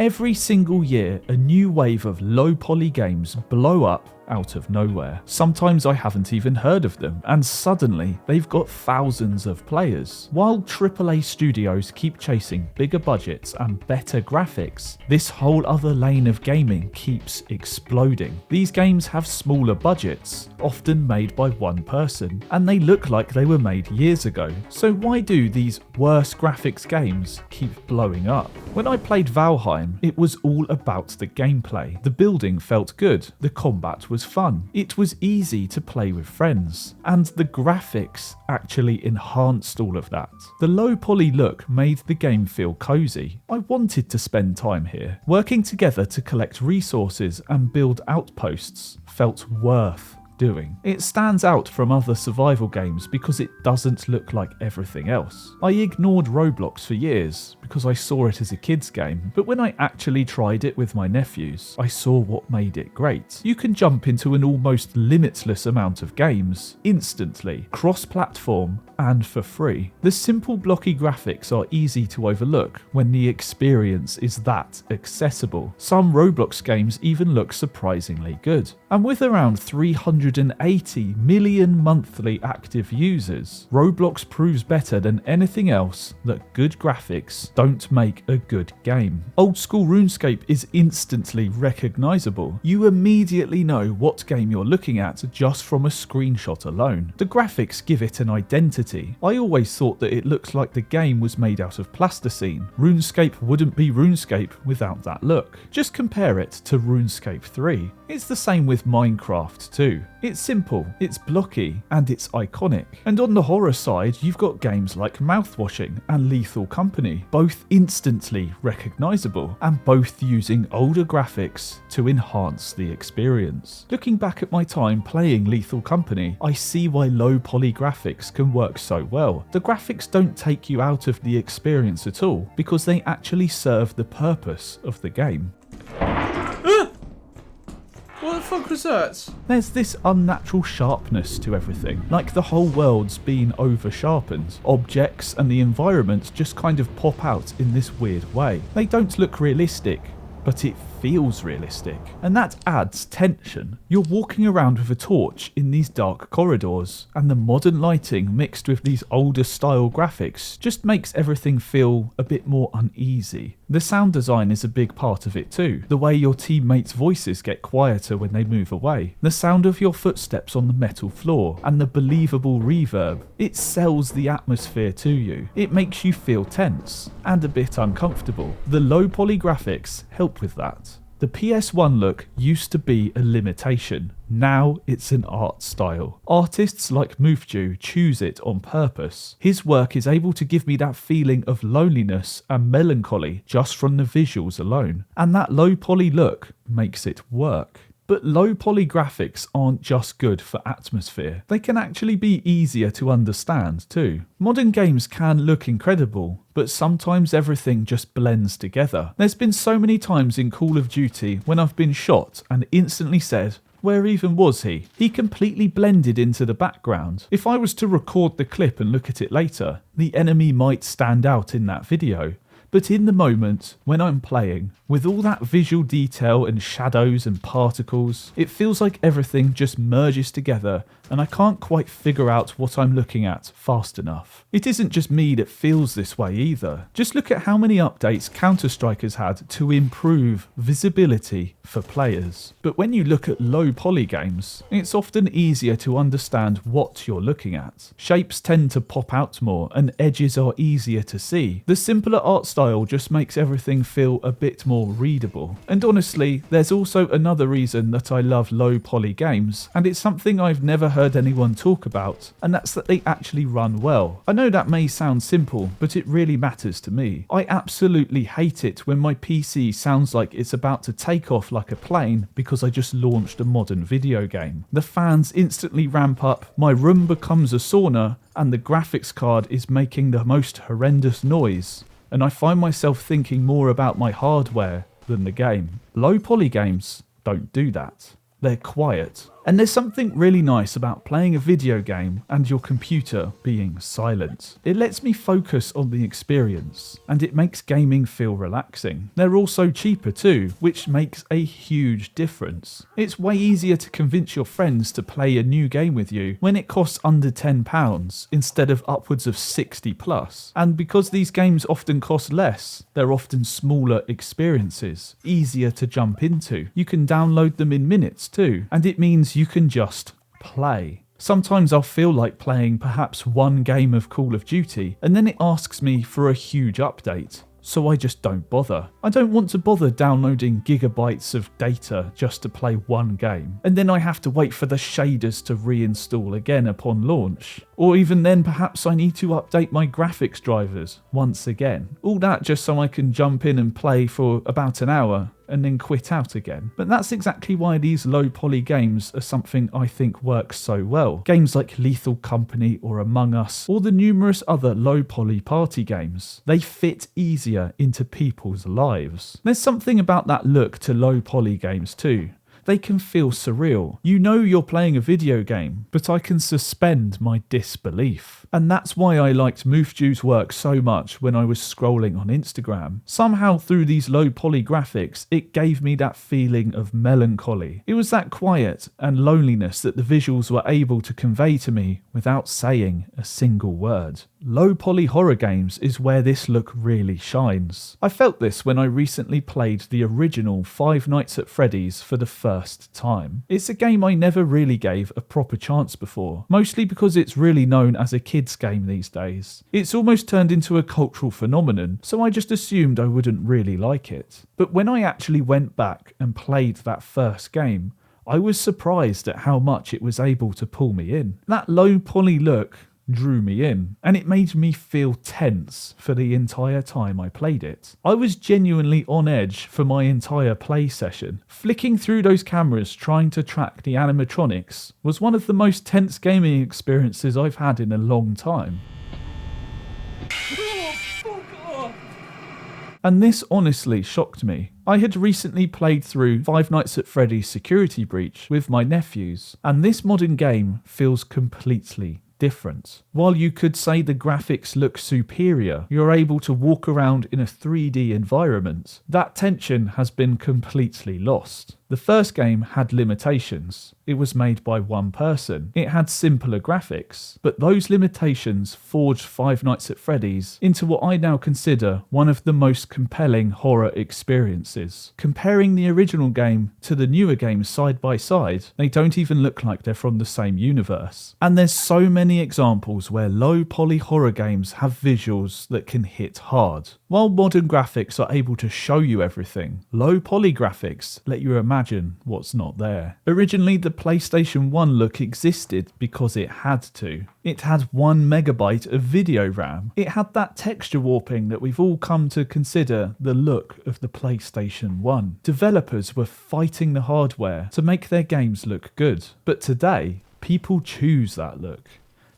Every single year, a new wave of low-poly games blow up out of nowhere. Sometimes I haven't even heard of them, and suddenly they've got thousands of players. While AAA studios keep chasing bigger budgets and better graphics, this whole other lane of gaming keeps exploding. These games have smaller budgets, often made by one person, and they look like they were made years ago. So why do these worse graphics games keep blowing up? When I played Valheim, it was all about the gameplay. The building felt good, the combat was fun, it was easy to play with friends, and the graphics actually enhanced all of that. The low poly look made the game feel cozy. I wanted to spend time here. Working together to collect resources and build outposts felt worth doing. It stands out from other survival games because it doesn't look like everything else. I ignored Roblox for years because I saw it as a kid's game, but when I actually tried it with my nephews, I saw what made it great. You can jump into an almost limitless amount of games instantly, cross-platform and for free. The simple blocky graphics are easy to overlook when the experience is that accessible. Some Roblox games even look surprisingly good. And with around 380 million monthly active users, Roblox proves better than anything else that good graphics don't make a good game. Old school RuneScape is instantly recognizable. You immediately know what game you're looking at just from a screenshot alone. The graphics give it an identity. I always thought that it looked like the game was made out of plasticine. RuneScape wouldn't be RuneScape without that look. Just compare it to RuneScape 3. It's the same with Minecraft too. It's simple, it's blocky, and it's iconic. And on the horror side, you've got games like Mouthwashing and Lethal Company, both instantly recognizable and both using older graphics to enhance the experience. Looking back at my time playing Lethal Company, I see why low poly graphics can work so well. The graphics don't take you out of the experience at all because they actually serve the purpose of the game. What the fuck was that? There's this unnatural sharpness to everything, like the whole world's been over sharpened. Objects and the environment just kind of pop out in this weird way. They don't look realistic, but it feels realistic, and that adds tension. You're walking around with a torch in these dark corridors, and the modern lighting mixed with these older style graphics just makes everything feel a bit more uneasy. The sound design is a big part of it too. The way your teammates' voices get quieter when they move away, the sound of your footsteps on the metal floor, and the believable reverb. It sells the atmosphere to you. It makes you feel tense and a bit uncomfortable. The low poly graphics help with that. The PS1 look used to be a limitation. Now it's an art style. Artists like Mufju choose it on purpose. His work is able to give me that feeling of loneliness and melancholy just from the visuals alone. And that low poly look makes it work. But low poly graphics aren't just good for atmosphere. They can actually be easier to understand too. Modern games can look incredible, but sometimes everything just blends together. There's been so many times in Call of Duty when I've been shot and instantly said, where even was he? He completely blended into the background. If I was to record the clip and look at it later, the enemy might stand out in that video. But in the moment, when I'm playing, with all that visual detail and shadows and particles, it feels like everything just merges together and I can't quite figure out what I'm looking at fast enough. It isn't just me that feels this way either. Just look at how many updates Counter-Strike has had to improve visibility for players. But when you look at low poly games, it's often easier to understand what you're looking at. Shapes tend to pop out more and edges are easier to see. The simpler art style just makes everything feel a bit more readable. And honestly, there's also another reason that I love low poly games, and it's something I've never heard anyone talk about, and that's that they actually run well. I know that may sound simple, but it really matters to me. I absolutely hate it when my PC sounds like it's about to take off like a plane because I just launched a modern video game. The fans instantly ramp up, my room becomes a sauna, and the graphics card is making the most horrendous noise. And I find myself thinking more about my hardware than the game. Low poly games don't do that. They're quiet. And there's something really nice about playing a video game and your computer being silent. It lets me focus on the experience, and it makes gaming feel relaxing. They're also cheaper too, which makes a huge difference. It's way easier to convince your friends to play a new game with you when it costs under £10 instead of upwards of 60 plus. And because these games often cost less, they're often smaller experiences, easier to jump into. You can download them in minutes too, and it means you can just play. Sometimes I'll feel like playing perhaps one game of Call of Duty, and then it asks me for a huge update. So I just don't bother. I don't want to bother downloading gigabytes of data just to play one game, and then I have to wait for the shaders to reinstall again upon launch. Or even then perhaps I need to update my graphics drivers once again. All that just so I can jump in and play for about an hour and then quit out again. But that's exactly why these low poly games are something I think works so well. Games like Lethal Company or Among Us, or the numerous other low poly party games. They fit easier into people's lives. There's something about that look to low poly games too. They can feel surreal. You know you're playing a video game, but I can suspend my disbelief. And that's why I liked Moofju's work so much when I was scrolling on Instagram. Somehow through these low poly graphics, it gave me that feeling of melancholy. It was that quiet and loneliness that the visuals were able to convey to me without saying a single word. Low poly horror games is where this look really shines. I felt this when I recently played the original Five Nights at Freddy's for the first time. It's a game I never really gave a proper chance before, mostly because it's really known as a kids game these days. It's almost turned into a cultural phenomenon, so I just assumed I wouldn't really like it. But when I actually went back and played that first game, I was surprised at how much it was able to pull me in. That low poly look drew me in, and it made me feel tense for the entire time I played it. I was genuinely on edge for my entire play session. Flicking through those cameras trying to track the animatronics was one of the most tense gaming experiences I've had in a long time. And this honestly shocked me. I had recently played through Five Nights at Freddy's Security Breach with my nephews, and this modern game feels completely different. While you could say the graphics look superior, you're able to walk around in a 3D environment. That tension has been completely lost. The first game had limitations. It was made by one person. It had simpler graphics, but those limitations forged Five Nights at Freddy's into what I now consider one of the most compelling horror experiences. Comparing the original game to the newer games side by side, they don't even look like they're from the same universe. And there's so many examples where low poly horror games have visuals that can hit hard. While modern graphics are able to show you everything, low poly graphics let you imagine what's not there. Originally, the PlayStation 1 look existed because it had to. It had 1 megabyte of video RAM. It had that texture warping that we've all come to consider the look of the PlayStation 1. Developers were fighting the hardware to make their games look good. But today, people choose that look.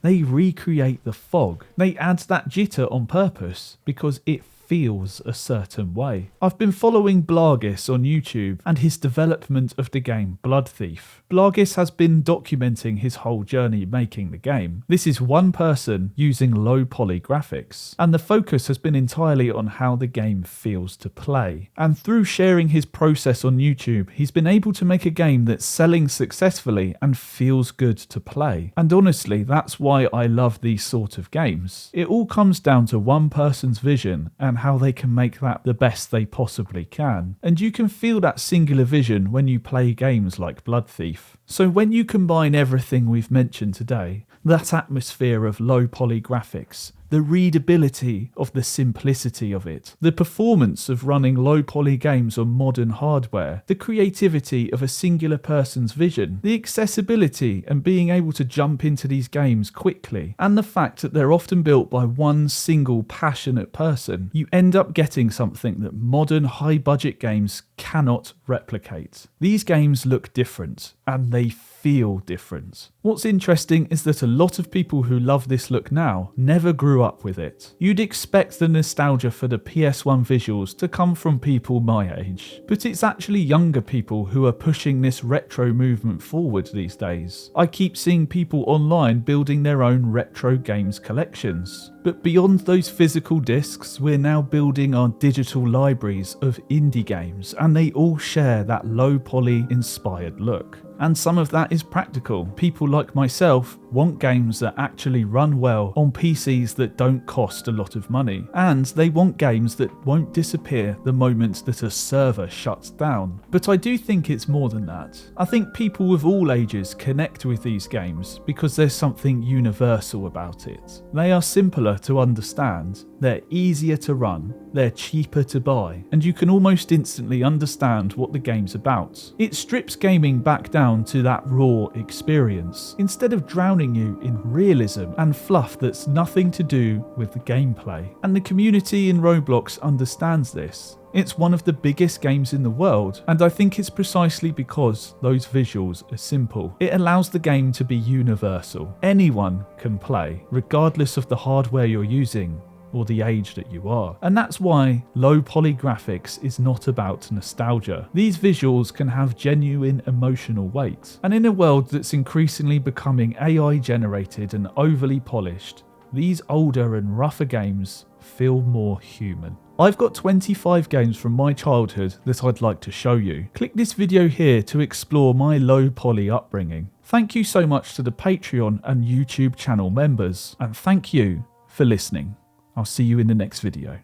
They recreate the fog. They add that jitter on purpose because it feels a certain way. I've been following Blargis on YouTube and his development of the game Blood Thief. Blargis has been documenting his whole journey making the game. This is one person using low poly graphics, and the focus has been entirely on how the game feels to play. And through sharing his process on YouTube, he's been able to make a game that's selling successfully and feels good to play. And honestly, that's why I love these sort of games. It all comes down to one person's vision and how they can make that the best they possibly can. And you can feel that singular vision when you play games like Blood Thief. So when you combine everything we've mentioned today, that atmosphere of low poly graphics, the readability of the simplicity of it, the performance of running low poly games on modern hardware, the creativity of a singular person's vision, the accessibility and being able to jump into these games quickly, and the fact that they're often built by one single passionate person, you end up getting something that modern high budget games cannot replicate. These games look different and they feel different. What's interesting is that a lot of people who love this look now never grew grew up with it. You'd expect the nostalgia for the PS1 visuals to come from people my age, but it's actually younger people who are pushing this retro movement forward these days. I keep seeing people online building their own retro games collections. But beyond those physical discs, we're now building our digital libraries of indie games, and they all share that low poly inspired look. And some of that is practical. People like myself want games that actually run well on PCs that don't cost a lot of money. And they want games that won't disappear the moment that a server shuts down. But I do think it's more than that. I think people of all ages connect with these games because there's something universal about it. They are simpler to understand, they're easier to run, they're cheaper to buy, and you can almost instantly understand what the game's about. It strips gaming back down to that raw experience, instead of drowning you in realism and fluff that's nothing to do with the gameplay. And the community in Roblox understands this. It's one of the biggest games in the world, and I think it's precisely because those visuals are simple. It allows the game to be universal. Anyone can play, regardless of the hardware you're using or the age that you are. And that's why low poly graphics is not about nostalgia. These visuals can have genuine emotional weight. And in a world that's increasingly becoming AI generated and overly polished, these older and rougher games feel more human. I've got 25 games from my childhood that I'd like to show you. Click this video here to explore my low poly upbringing. Thank you so much to the Patreon and YouTube channel members, and thank you for listening. I'll see you in the next video.